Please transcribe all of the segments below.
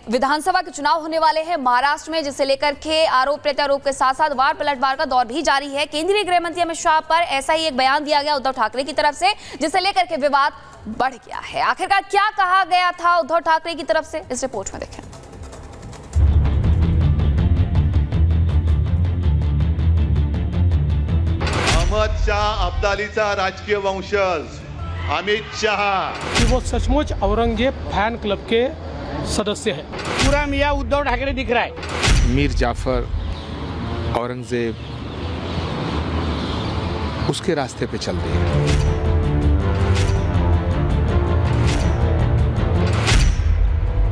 विधानसभा के चुनाव होने वाले हैं महाराष्ट्र में, जिसे लेकर के आरोप प्रत्यारोप के साथ साथ वार पलटवार का दौर भी जारी है। केंद्रीय गृह मंत्री अमित शाह पर ऐसा ही एक बयान दिया गया उद्धव ठाकरे की तरफ से, जिसे लेकर के विवाद बढ़ गया है। आखिरकार क्या कहा गया था उद्धव ठाकरे की तरफ से, इस रिपोर्ट में देखें। अहमद शाह अब्दालीचा राजकीय वंशज अमित शाह कि वो सचमुच औरंगजेब फैन क्लब के सदस्य हैं। पूरा मियाँ उद्धव ठाकरे दिख रहा है। मीर जाफर औरंगजेब उसके रास्ते पे चल रही है।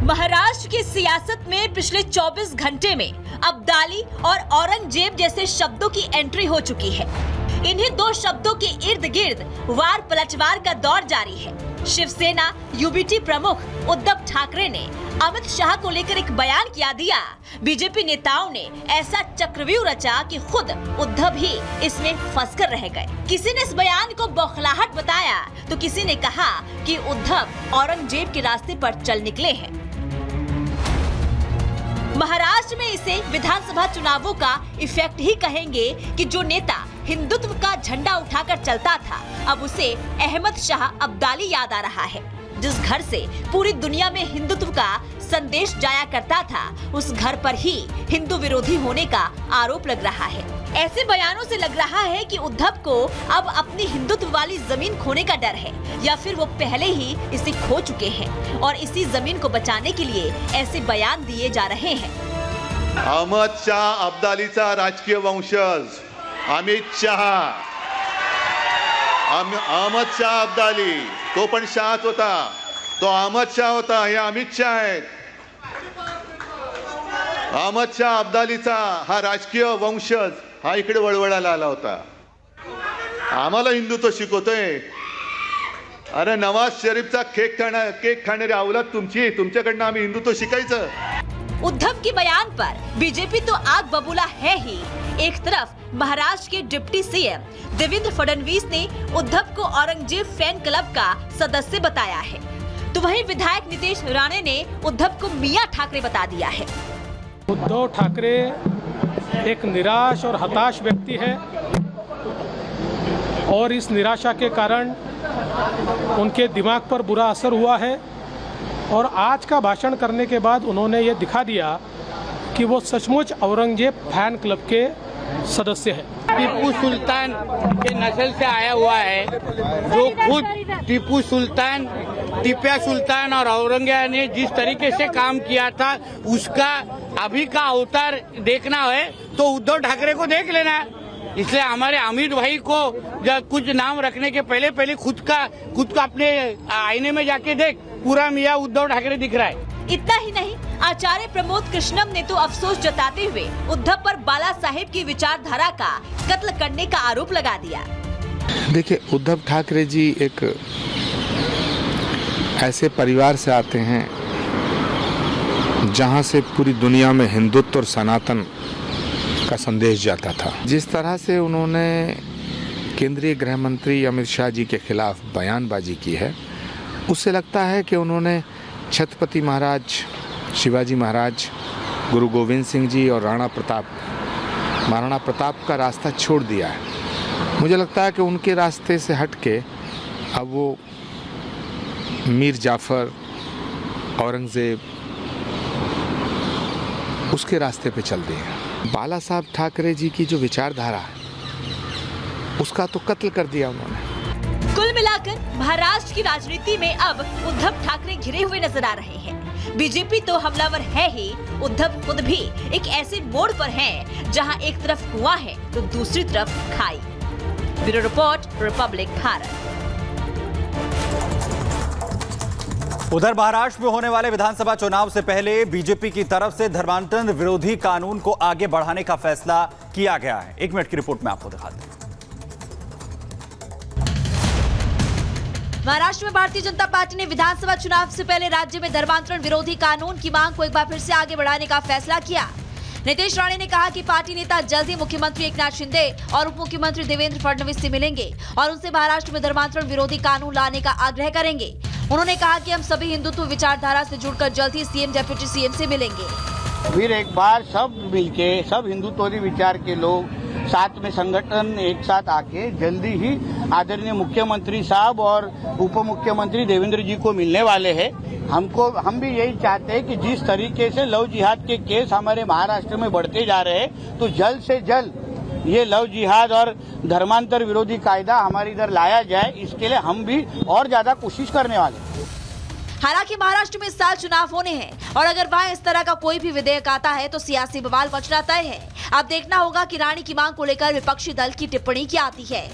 महाराष्ट्र की सियासत में पिछले 24 घंटे में अब्दाली और औरंगजेब जैसे शब्दों की एंट्री हो चुकी है। इन्हीं दो शब्दों के इर्द गिर्द वार पलटवार का दौर जारी है। शिवसेना यूबीटी प्रमुख उद्धव ठाकरे ने अमित शाह को लेकर एक बयान क्या दिया। बीजेपी नेताओं ने ऐसा चक्रव्यूह रचा कि खुद उद्धव ही इसमें फंसकर रह गए। किसी ने इस बयान को बौखलाहट बताया तो किसी ने कहा कि उद्धव औरंगजेब के रास्ते पर चल निकले हैं। महाराष्ट्र में इसे विधानसभा चुनावों का इफेक्ट ही कहेंगे कि जो नेता हिंदुत्व का झंडा उठाकर चलता था, अब उसे अहमद शाह अब्दाली याद आ रहा है। जिस घर से पूरी दुनिया में हिंदुत्व का संदेश जाया करता था, उस घर पर ही हिंदू विरोधी होने का आरोप लग रहा है। ऐसे बयानों से लग रहा है कि उद्धव को अब अपनी हिंदुत्व वाली जमीन खोने का डर है, या फिर वो पहले ही इसे खो चुके हैं और इसी जमीन को बचाने के लिए ऐसे बयान दिए जा रहे हैं। अहमद शाह अब्दालीचा राजकीय वंशज अमित शाह, अहमद शाह अब्दाली तो पण शाहच होता, तो अहमद शाह होता, हे अमित शाह आहेत। अहमद शाह अब्दालीचा हा राजकीय वंशज हा इकडे वळवळायला आला होता। आम्हाला हिंदुत्व शिकवतोय। अरे नवाज शरीफचा केक खाणारी अवलाद तुमच्याकडनं आम्ही हिंदुत्व शिकायचं। उद्धव के बयान पर बीजेपी तो आग बबूला है ही। एक तरफ महाराष्ट्र के डिप्टी सीएम देवेंद्र फडणवीस ने उद्धव को औरंगजेब फैन क्लब का सदस्य बताया है, तो वहीं विधायक नितेश राणे ने उद्धव को मियां ठाकरे बता दिया है। उद्धव ठाकरे एक निराश और हताश व्यक्ति है और इस निराशा के कारण उनके दिमाग पर बुरा असर हुआ है और आज का भाषण करने के बाद उन्होंने ये दिखा दिया कि वो सचमुच औरंगजेब फैन क्लब के सदस्य हैं। टीपू सुल्तान के नस्ल से आया हुआ है, जो खुद टीपू सुल्तान, टिप्पा सुल्तान और औरंगजेब ने जिस तरीके से काम किया था, उसका अभी का अवतार देखना है तो उद्धव ठाकरे को देख लेना। इसलिए हमारे अमित भाई को कुछ नाम रखने के पहले खुद का अपने आईने में जाके देख, पूरा मियाँ उद्धव ठाकरे दिख रहा है। इतना ही नहीं, आचार्य प्रमोद कृष्णम ने तो अफसोस जताते हुए उद्धव पर बाला साहेब की विचारधारा का कत्ल करने का आरोप लगा दिया। देखिए, उद्धव ठाकरे जी एक ऐसे परिवार से आते हैं जहां से पूरी दुनिया में हिंदुत्व और सनातन का संदेश जाता था। जिस तरह से उन्होंने केंद्रीय गृह मंत्री अमित शाह जी के खिलाफ बयानबाजी की है, उससे लगता है कि उन्होंने छत्रपति महाराज, शिवाजी महाराज, गुरु गोविंद सिंह जी और महाराणा प्रताप का रास्ता छोड़ दिया है। मुझे लगता है कि उनके रास्ते से हट के अब वो मीर जाफर, औरंगजेब उसके रास्ते पे चल दिए हैं। बाला साहब ठाकरे जी की जो विचारधारा है, उसका तो कत्ल कर दिया उन्होंने। कुल मिलाकर महाराष्ट्र की राजनीति में अब उद्धव ठाकरे घिरे हुए नजर आ रहे हैं। बीजेपी तो हमलावर है ही, उद्धव खुद भी एक ऐसे मोड़ पर हैं जहां एक तरफ कुआं है तो दूसरी तरफ खाई। Bureau report, Republic Bharat. उधर महाराष्ट्र में होने वाले विधानसभा चुनाव से पहले बीजेपी की तरफ से धर्मांतरण विरोधी कानून को आगे बढ़ाने का फैसला किया गया है। 1 मिनट की रिपोर्ट में आपको दिखाते हैं। महाराष्ट्र में भारतीय जनता पार्टी ने विधानसभा चुनाव से पहले राज्य में धर्मांतरण विरोधी कानून की मांग को एक बार फिर से आगे बढ़ाने का फैसला किया। नितेश राणे ने कहा कि पार्टी नेता जल्द ही मुख्यमंत्री एकनाथ शिंदे और उप मुख्यमंत्री देवेंद्र फडणवीस से मिलेंगे और उनसे महाराष्ट्र में धर्मांतरण विरोधी कानून लाने का आग्रह करेंगे। उन्होंने कहा कि हम सभी हिंदुत्व विचारधारा से जुड़कर जल्द ही सीएम डिप्टी सीएम से मिलेंगे। फिर एक बार सब मिलके, सब हिंदुत्ववादी विचार के लोग साथ में, संगठन एक साथ आके जल्दी ही आदरणीय मुख्यमंत्री साहब और उप मुख्यमंत्री देवेंद्र जी को मिलने वाले हैं। हम भी यही चाहते हैं कि जिस तरीके से लव जिहाद के केस हमारे महाराष्ट्र में बढ़ते जा रहे हैं, तो जल्द से जल्द ये लव जिहाद और धर्मांतर विरोधी कायदा हमारे इधर लाया जाए। इसके लिए हम भी और ज्यादा कोशिश करने वाले हैं। हालांकि महाराष्ट्र में इस साल चुनाव होने हैं और अगर वहां इस तरह का कोई भी विधेयक आता है तो सियासी बवाल मचना तय है। अब देखना होगा कि रानी की मांग को लेकर विपक्षी दल की टिप्पणी क्या आती है।